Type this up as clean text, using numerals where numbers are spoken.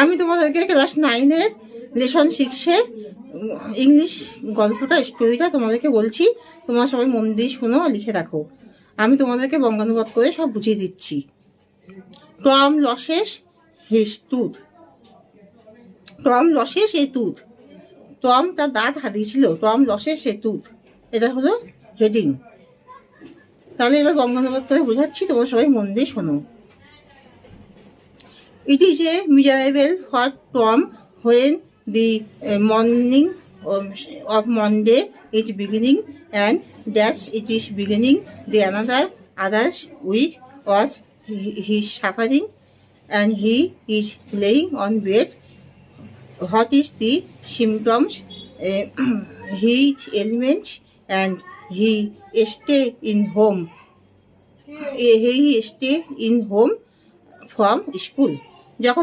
আমি তোমাদেরকে class 9-এর lesson 6-এর English গল্পটা স্টোরিটা তোমাদেরকে বলছি। তোমরা সবাই মন দিয়ে শোনো আর লিখে রাখো। আমি তোমাদেরকে বঙ্গানুবাদ করে সব বুঝিয়ে দিচ্ছি। Tom loses his tooth. Tom loses a tooth. Tom তার দাঁত হারিয়েছিল। টম লসেস এ টুথ, এটা হলো হেডিং। তাহলে এবার বঙ্গানুবাদ করে বোঝাচ্ছি, তোমরা সবাই মন দিয়ে শোনো। It is a miserable for Tom when the morning of Monday is beginning, and that it is beginning the other's week was his suffering, and he is laying on bed. What is the symptoms? His ailments, and he stay in home. He stay in home from school. যখন